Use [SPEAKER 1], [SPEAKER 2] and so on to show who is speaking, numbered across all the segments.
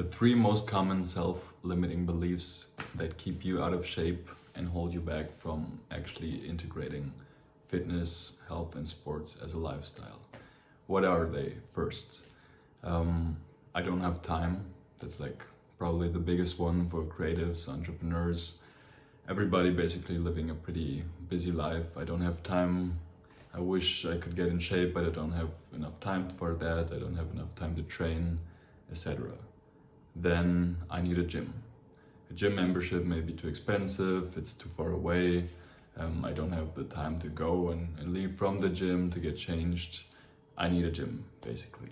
[SPEAKER 1] The three most common self-limiting beliefs that keep you out of shape and hold you back from actually integrating fitness, health, and sports as a lifestyle. What are they? First, I don't have time. That's like probably the biggest one for creatives, entrepreneurs, everybody basically living a pretty busy life. I don't have time. I wish I could get in shape, but I don't have enough time for that. I don't have enough time to train, etc. Then I need a gym. A gym membership may be too expensive, it's too far away, I don't have the time to go and leave from the gym to get changed. I need a gym, basically.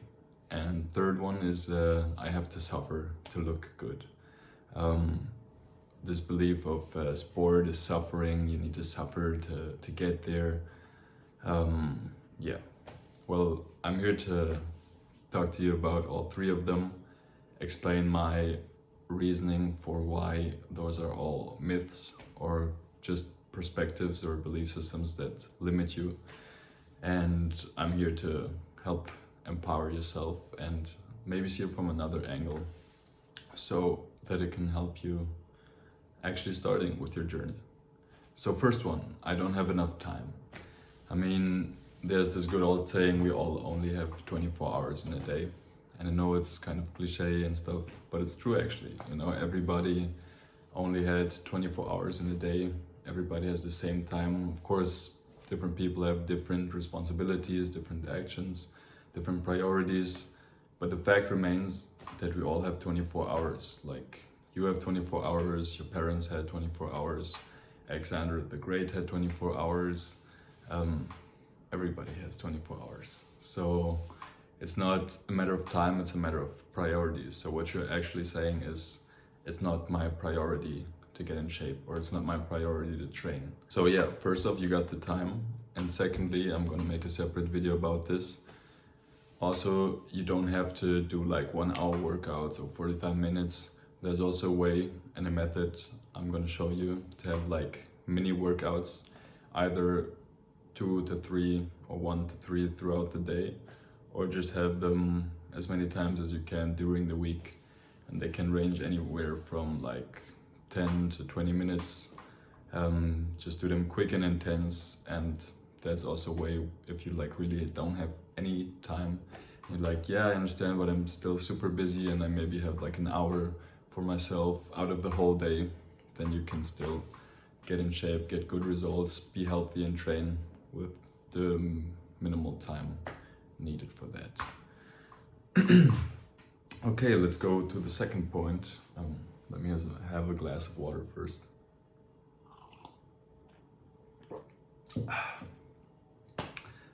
[SPEAKER 1] And third one is I have to suffer to look good. This belief of sport is suffering, you need to suffer to get there. Yeah, well, I'm here to talk to you about all three of them, explain my reasoning for why those are all myths or just perspectives or belief systems that limit you. And I'm here to help empower yourself and maybe see it from another angle so that it can help you actually starting with your journey. So first one, I don't have enough time. I mean, there's this good old saying, we all only have 24 hours in a day. And I know it's kind of cliche and stuff, but it's true actually. You know, everybody only had 24 hours in a day. Everybody has the same time. Of course, different people have different responsibilities, different actions, different priorities. But the fact remains that we all have 24 hours. Like, you have 24 hours, your parents had 24 hours, Alexander the Great had 24 hours. Everybody has 24 hours. So it's not a matter of time, it's a matter of priorities. So what you're actually saying is, it's not my priority to get in shape, or it's not my priority to train. So yeah, first off, you got the time. And secondly, I'm gonna make a separate video about this. Also, you don't have to do like 1 hour workouts or 45 minutes. There's also a way and a method I'm gonna show you to have like mini workouts, either 2 to 3 or 1 to 3 throughout the day, or just have them as many times as you can during the week. And they can range anywhere from like 10 to 20 minutes. Just do them quick and intense. And that's also a way, if you like really don't have any time, you're like, yeah, I understand, but I'm still super busy and I maybe have like an hour for myself out of the whole day, then you can still get in shape, get good results, be healthy and train with the minimal time needed for that. Okay, let's go to the second point. Let me have a glass of water first.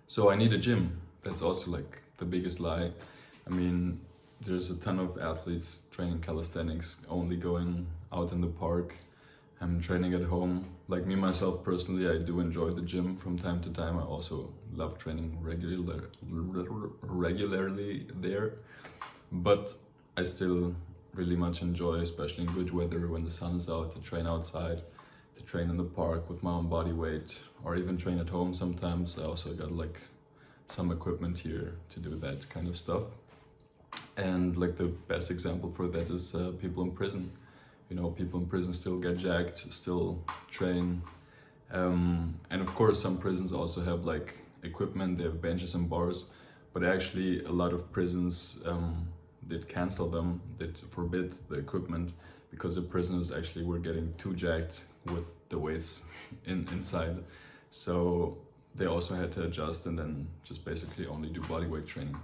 [SPEAKER 1] So I need a gym. That's also like the biggest lie. I mean, there's a ton of athletes training calisthenics, only going out in the park. I'm training at home. Like me, myself, personally, I do enjoy the gym from time to time. I also love training regularly there. But I still really much enjoy, especially in good weather when the sun is out, to train outside, to train in the park with my own body weight, or even train at home sometimes. I also got like some equipment here to do that kind of stuff. And like the best example for that is people in prison. You know, people in prison still get jacked, still train. And of course, some prisons also have like equipment, they have benches and bars, but actually a lot of prisons did cancel them, did forbid the equipment, because the prisoners actually were getting too jacked with the weights inside. So they also had to adjust and then just basically only do bodyweight training.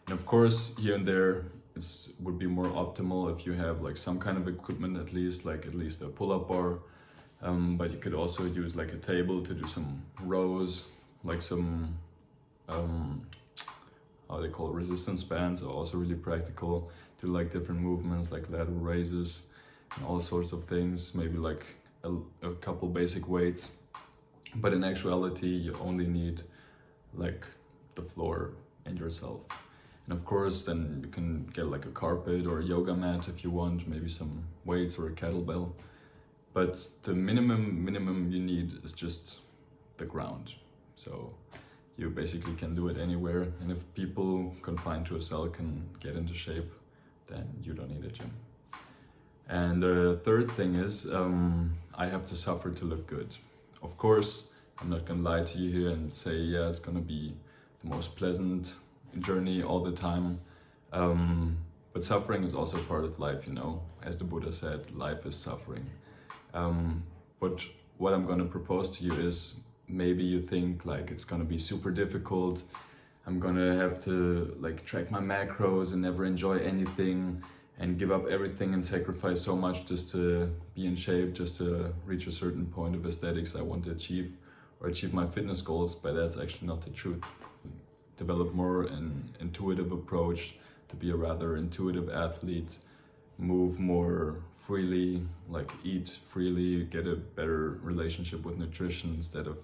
[SPEAKER 1] And of course, here and there, it would be more optimal if you have like some kind of equipment, at least a pull-up bar. But you could also use like a table to do some rows, like some, how they call it, resistance bands are also really practical. Do like different movements like lateral raises and all sorts of things, maybe like a couple basic weights. But in actuality, you only need like the floor and yourself. And of course, then you can get like a carpet or a yoga mat if you want, maybe some weights or a kettlebell. But the minimum you need is just the ground. So you basically can do it anywhere. And if people confined to a cell can get into shape, then you don't need a gym. And the third thing is, I have to suffer to look good. Of course, I'm not gonna lie to you here and say, yeah, it's gonna be the most pleasant journey all the time. But suffering is also part of life, you know. As the Buddha said, life is suffering. But what I'm gonna propose to you is, maybe you think like it's gonna be super difficult. I'm gonna have to like track my macros and never enjoy anything and give up everything and sacrifice so much just to be in shape, just to reach a certain point of aesthetics I want to achieve or achieve my fitness goals, but that's actually not the truth. Develop more an intuitive approach, to be a rather intuitive athlete, move more freely, like eat freely, get a better relationship with nutrition instead of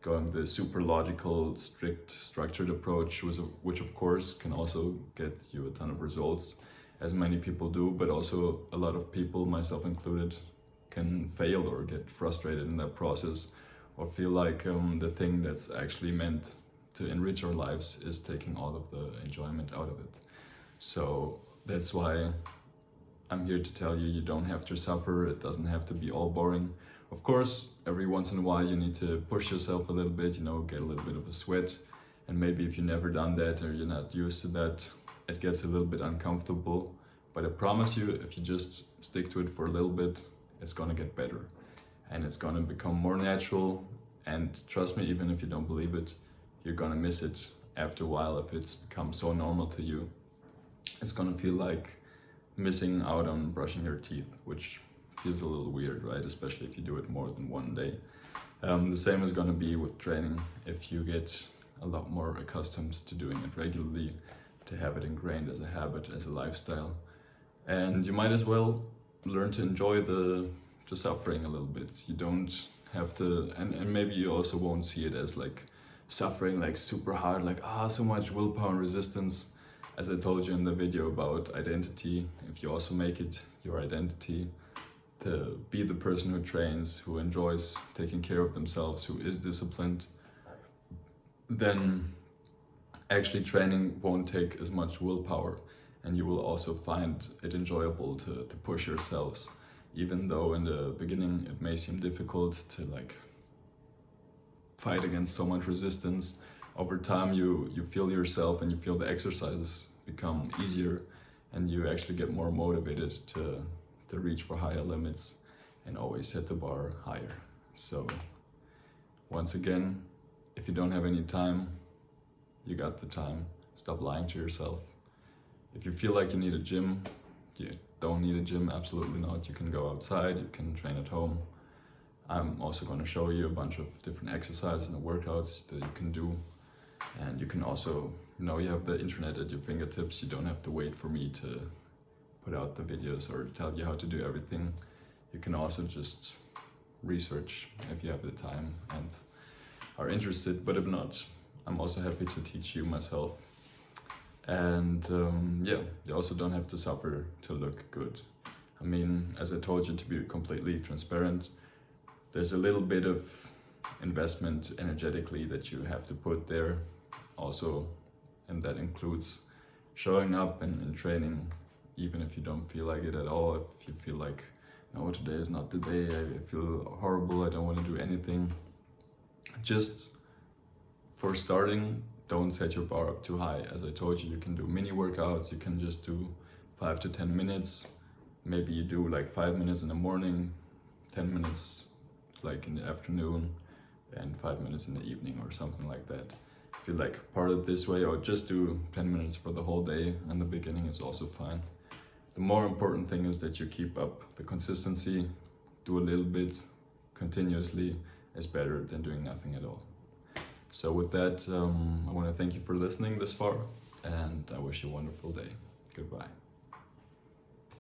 [SPEAKER 1] going the super logical, strict, structured approach, which of course can also get you a ton of results, as many people do, but also a lot of people, myself included, can fail or get frustrated in that process, or feel like the thing that's actually meant to enrich our lives is taking all of the enjoyment out of it. So that's why I'm here to tell you, you don't have to suffer, it doesn't have to be all boring. Of course, every once in a while you need to push yourself a little bit, you know, get a little bit of a sweat, and maybe if you've never done that or you're not used to that, it gets a little bit uncomfortable, but I promise you, if you just stick to it for a little bit, it's gonna get better and it's gonna become more natural. And trust me, even if you don't believe it, you're gonna miss it after a while. If it's become so normal to you, it's gonna feel like missing out on brushing your teeth, which feels a little weird, right? Especially if you do it more than one day. The same is gonna be with training. If you get a lot more accustomed to doing it regularly, to have it ingrained as a habit, as a lifestyle. And you might as well learn to enjoy the suffering a little bit. You don't have to, and maybe you also won't see it as like suffering like super hard, like so much willpower and resistance. As I told you in the video about identity, if you also make it your identity to be the person who trains, who enjoys taking care of themselves, who is disciplined, then actually training won't take as much willpower, and you will also find it enjoyable to push yourselves, even though in the beginning it may seem difficult to like fight against so much resistance. Over time you feel yourself and you feel the exercises become easier, and you actually get more motivated to reach for higher limits and always set the bar higher. So once again, if you don't have any time, you got the time. Stop lying to yourself. If you feel like you need a gym, you don't need a gym, absolutely not. You can go outside, you can train at home. I'm also going to show you a bunch of different exercises and workouts that you can do. And you can also, you know, you have the internet at your fingertips. You don't have to wait for me to put out the videos or tell you how to do everything. You can also just research if you have the time and are interested, but if not, I'm also happy to teach you myself. And yeah, you also don't have to suffer to look good. I mean, as I told you, to be completely transparent, there's a little bit of investment energetically that you have to put there also, and that includes showing up and training, even if you don't feel like it at all. If you feel like, no, today is not the day, I feel horrible, I don't want to do anything. Just for starting, don't set your bar up too high. As I told you, you can do mini workouts, you can just do 5 to 10 minutes. Maybe you do like 5 minutes in the morning, 10 minutes like in the afternoon, and 5 minutes in the evening or something like that. If you like part it this way, or just do 10 minutes for the whole day in the beginning is also fine. The more important thing is that you keep up the consistency. Do a little bit continuously is better than doing nothing at all. So with that, I want to thank you for listening this far, and I wish you a wonderful day. Goodbye.